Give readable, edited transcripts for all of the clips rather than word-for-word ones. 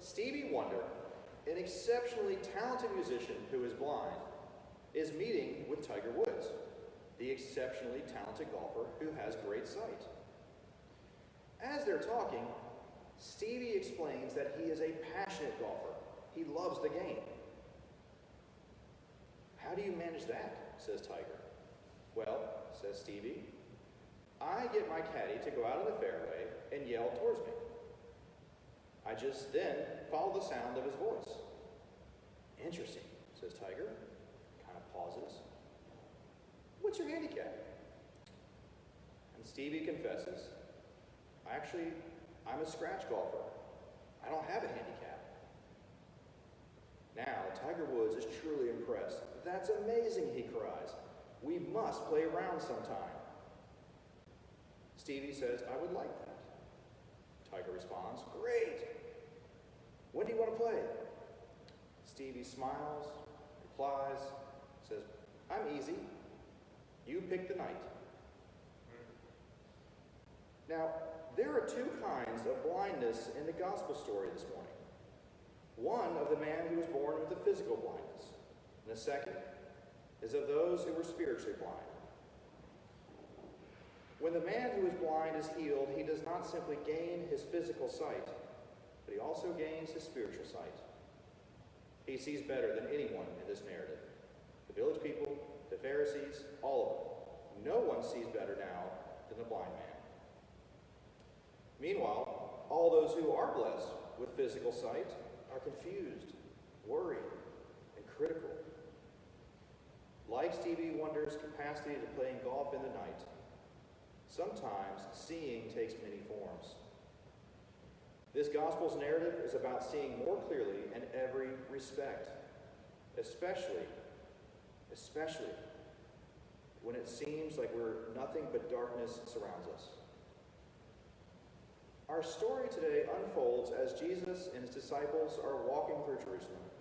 Stevie Wonder, an exceptionally talented musician who is blind, is meeting with Tiger Woods, the exceptionally talented golfer who has great sight. As they're talking, Stevie explains that he is a passionate golfer. He loves the game. "How do you manage that?" says Tiger. "Well," says Stevie, "I get my caddy to go out of the fairway and yell towards me. I just then follow the sound of his voice." "Interesting," says Tiger. Kind of pauses. "What's your handicap?" And Stevie confesses, "Actually, I'm a scratch golfer. I don't have a handicap." Now, Tiger Woods is truly impressed. "That's amazing," he cries. "We must play around sometime." Stevie says, "I would like that." Tiger responds, "Great. When do you want to play?" Stevie smiles, replies, says, "I'm easy. You pick the night." Now, there are two kinds of blindness in the gospel story this morning. One of the man who was born with a physical blindness, and the second is of those who were spiritually blind. When the man who is blind is healed, he does not simply gain his physical sight, but he also gains his spiritual sight. He sees better than anyone in this narrative. The village people, the Pharisees, all of them. No one sees better now than the blind man. Meanwhile, all those who are blessed with physical sight are confused, worried, and critical. Like Stevie Wonder's capacity to playing golf in the night, sometimes seeing takes many forms. This gospel's narrative is about seeing more clearly in every respect, especially when it seems like nothing but darkness surrounds us. Our story today unfolds as Jesus and his disciples are walking through Jerusalem.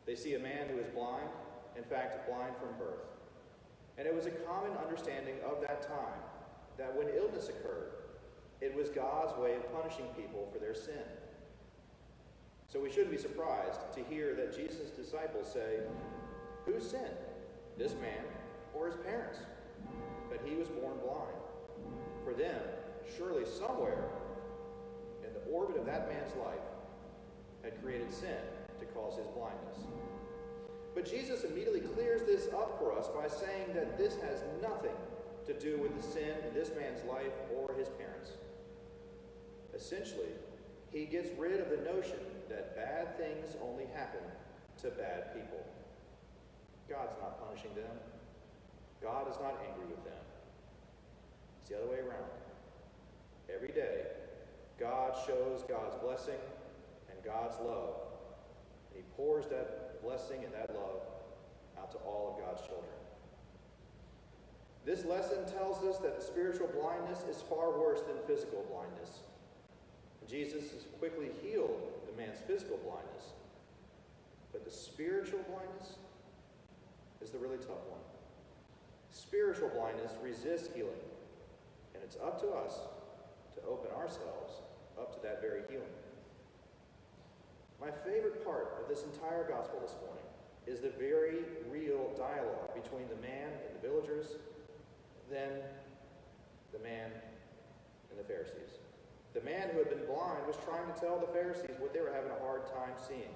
They see a man who is blind, in fact, blind from birth. And it was a common understanding of that time that when illness occurred, it was God's way of punishing people for their sin. So we shouldn't be surprised to hear that Jesus' disciples say, "Who sinned, this man or his parents, that he was born blind?" For them, surely somewhere in the orbit of that man's life had created sin to cause his blindness. But Jesus immediately clears this up for us by saying that this has nothing to do with the sin in this man's life or his parents. Essentially, he gets rid of the notion that bad things only happen to bad people. God's not punishing them. God is not angry with them. It's the other way around. Every day, God shows God's blessing and God's love, and he pours that blessing and that love out to all of God's children. This lesson tells us that the spiritual blindness is far worse than physical blindness. Jesus has quickly healed the man's physical blindness, but the spiritual blindness is the really tough one. Spiritual blindness resists healing, and it's up to us to open ourselves up to that very healing. My favorite part of this entire gospel this morning is the very real dialogue between the man and the villagers, then the man and the Pharisees. The man who had been blind was trying to tell the Pharisees what they were having a hard time seeing.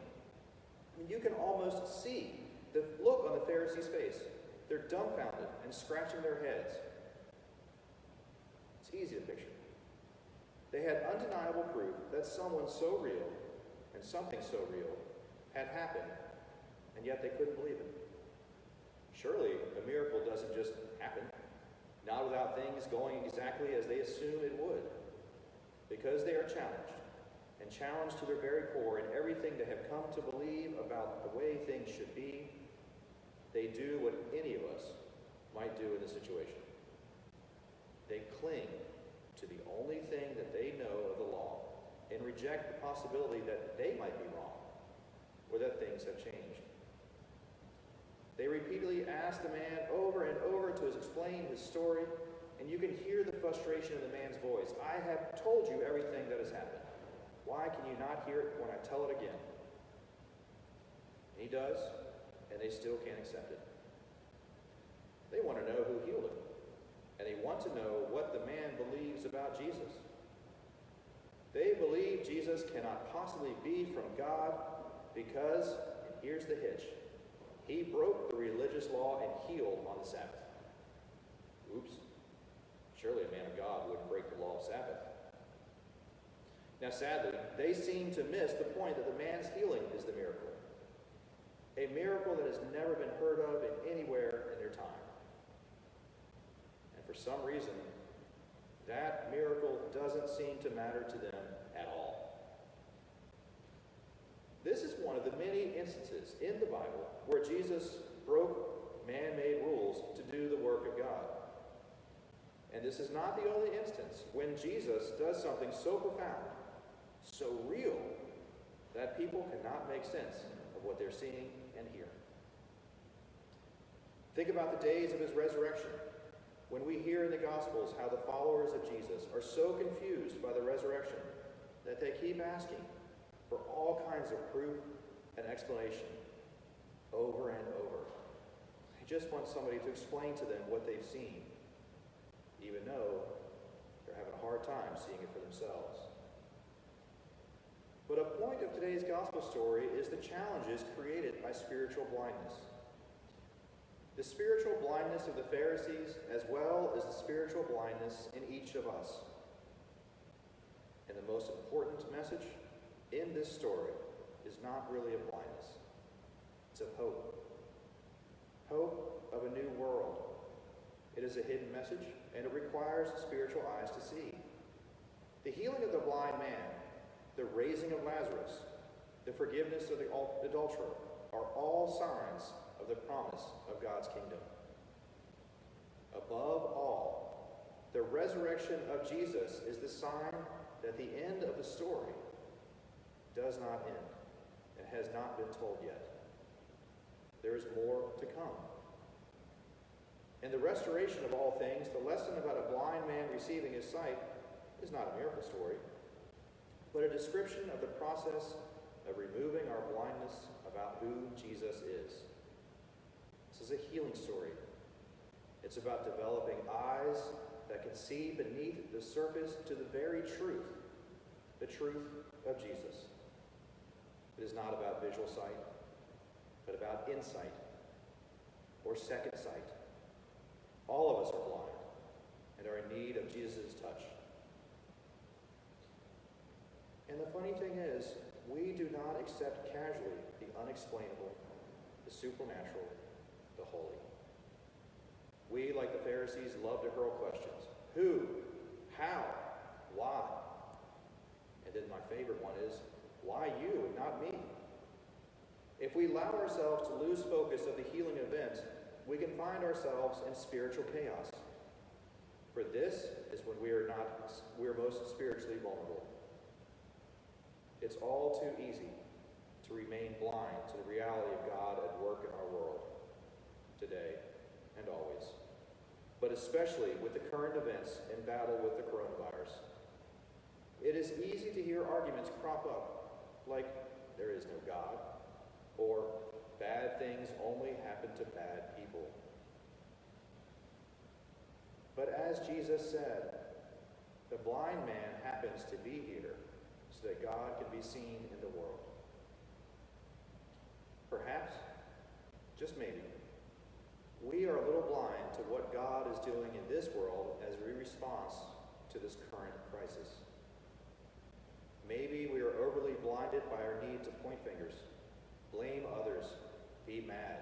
I mean, you can almost see the look on the Pharisees' face. They're dumbfounded and scratching their heads. It's easy to picture. They had undeniable proof that someone so real and something so real had happened, and yet they couldn't believe it. Surely a miracle doesn't just happen, not without things going exactly as they assume it would. Because they are challenged to their very core in everything they have come to believe about the way things should be, they do what any of us might do in this situation. They cling to the only thing that they know of the law and reject the possibility that they might be wrong or that things have changed. They repeatedly ask the man over and over to explain his story, and you can hear the frustration in the man's voice. "I have told you everything that has happened. Why can you not hear it when I tell it again? And he does, and they still can't accept it. They want to know who healed him, and they want to know what the man believes about Jesus. They believe Jesus cannot possibly be from God because, and here's the hitch, he broke the religious law and healed on the Sabbath. Oops. Surely a man of God wouldn't break the law of Sabbath. Now sadly, they seem to miss the point that the man's healing is the miracle. A miracle that has never been heard of anywhere in their time. And for some reason, that miracle doesn't seem to matter to them at all. This is one of the many instances in the Bible where Jesus broke man-made rules to do the work of God. And this is not the only instance when Jesus does something so profound, so real, that people cannot make sense of what they're seeing and hearing. Think about the days of his resurrection, when we hear in the Gospels how the followers of Jesus are so confused by the resurrection that they keep asking for all kinds of proof and explanation over and over. They just want somebody to explain to them what they've seen, even though they're having a hard time seeing it for themselves. But a point of today's gospel story is the challenges created by spiritual blindness. The spiritual blindness of the Pharisees, as well as the spiritual blindness in each of us. And the most important message in this story is not really a blindness. It's of hope. Hope of a new world. It is a hidden message, and it requires spiritual eyes to see. The healing of the blind man, the raising of Lazarus, the forgiveness of the adulterer are all signs of the promise of God's kingdom. Above all, the resurrection of Jesus is the sign that the end of the story does not end and has not been told yet. There is more to come. In the restoration of all things, the lesson about a blind man receiving his sight is not a miracle story, but a description of the process of removing our blindness about who Jesus is. This is a healing story. It's about developing eyes that can see beneath the surface to the very truth, the truth of Jesus. It is not about visual sight, but about insight or second sight. All of us are blind and are in need of Jesus' touch. And the funny thing is, we do not accept casually the unexplainable, the supernatural, the holy. We, like the Pharisees, love to hurl questions. Who? How? Why? And then my favorite one is, why you and not me? If we allow ourselves to lose focus of the healing event, we can find ourselves in spiritual chaos. For this is when we are most spiritually vulnerable. It's all too easy to remain blind to the reality of God at work in our world, today and always, but especially with the current events in battle with the coronavirus. It is easy to hear arguments crop up, like there is no God, or bad things only happen to bad people. But as Jesus said, the blind man happens to be here so that God can be seen in the world. Perhaps, just maybe, we are a little blind to what God is doing in this world as a response to this current crisis. Maybe we are overly blinded by our need to point fingers, blame others, be mad,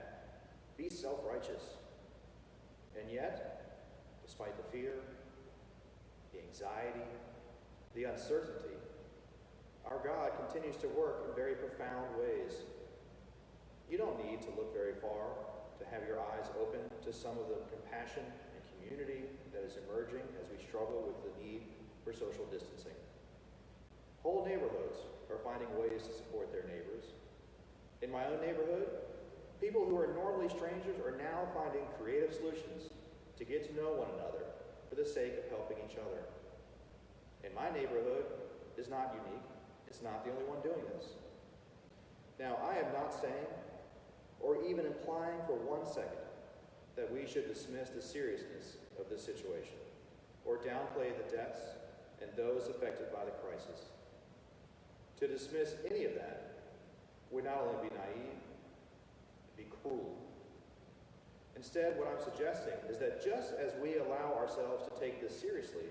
be self-righteous. And yet, despite the fear, the anxiety, the uncertainty, our God continues to work in very profound ways. You don't need to look very far to have your eyes open to some of the compassion and community that is emerging as we struggle with the need for social distancing. Whole neighborhoods are finding ways to support their neighbors. In my own neighborhood, people who are normally strangers are now finding creative solutions to get to know one another for the sake of helping each other. And my neighborhood is not unique. is not the only one doing this. Now, I am not saying, or even implying for 1 second, that we should dismiss the seriousness of this situation, or downplay the deaths and those affected by the crisis. To dismiss any of that would not only be naive, be cruel. Instead, what I'm suggesting is that just as we allow ourselves to take this seriously,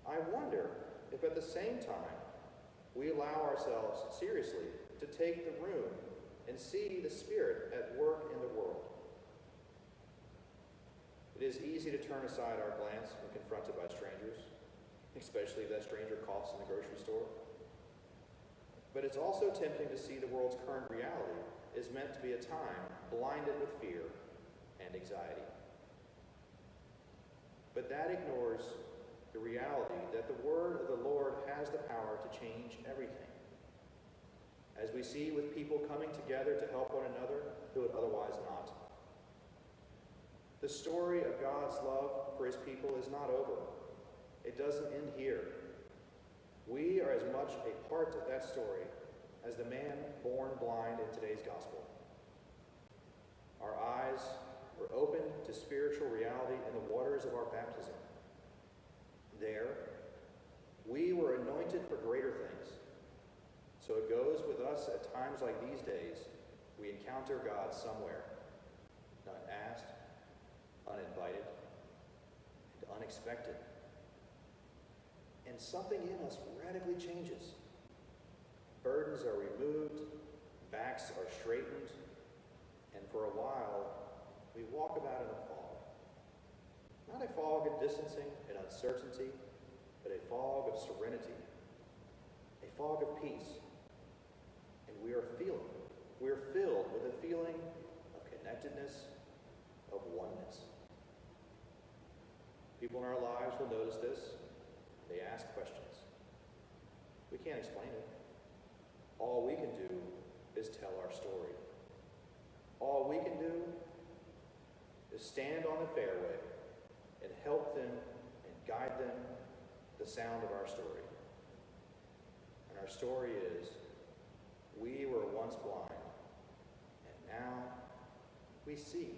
I wonder if at the same time we allow ourselves seriously to take the room and see the Spirit at work in the world. It is easy to turn aside our glance when confronted by strangers, especially if that stranger coughs in the grocery store. But it's also tempting to see the world's current reality is meant to be a time blinded with fear and anxiety. But that ignores the reality that the word of the Lord has the power to change everything. As we see with people coming together to help one another who would otherwise not. The story of God's love for his people is not over. It doesn't end here. We are as much a part of that story as the man born blind in today's gospel. Our eyes were opened to spiritual reality in the waters of our baptism. There, we were anointed for greater things. So it goes with us at times like these days, we encounter God somewhere, unasked, uninvited, and unexpected. And something in us radically changes. Burdens are removed, backs are straightened, and for a while, we walk about in a fog. Not a fog of distancing and uncertainty, but a fog of serenity, a fog of peace. And we are filled with a feeling of connectedness, of oneness. People in our lives will notice this. They ask questions. We can't explain it. All we can do is tell our story. All we can do is stand on the fairway and help them and guide them the sound of our story. And our story is, we were once blind, and now we see.